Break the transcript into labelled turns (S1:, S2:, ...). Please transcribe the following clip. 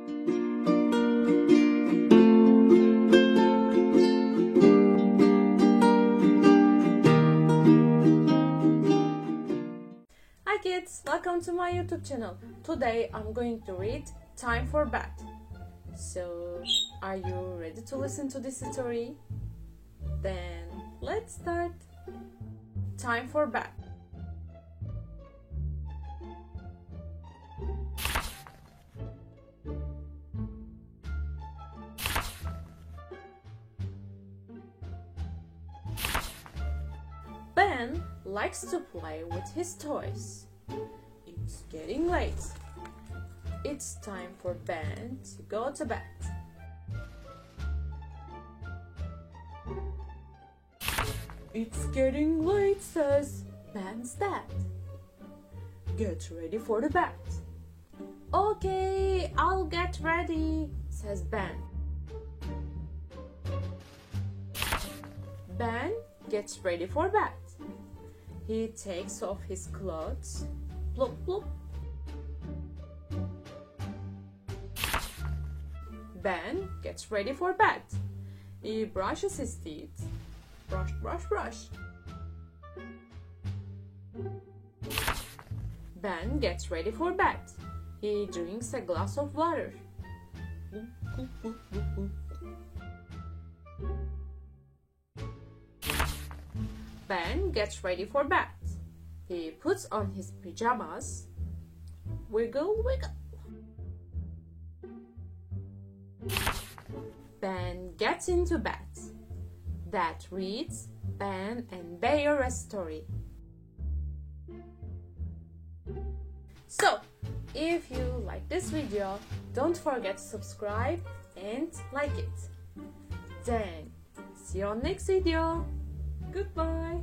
S1: Hi kids, welcome to my YouTube channel. Today I'm going to read Time for Bed. So, are you ready to listen to this story? Then, let's start. Time for Bed. Ben likes to play with his toys. It's getting late. It's time for Ben to go to bed. It's getting late, says Ben's dad. Get ready for the bed. Okay, I'll get ready, says Ben. Ben gets ready for bed. He takes off his clothes. Plop, plop. Ben gets ready for bed. He brushes his teeth. Brush, brush, brush. Ben gets ready for bed. He drinks a glass of water. Ben gets ready for bed. He puts on his pajamas. Wiggle, wiggle. Ben gets into bed. Dad reads Ben and Bear a story. So, if you like this video, don't forget to subscribe and like it. Then, see you on next video. Goodbye.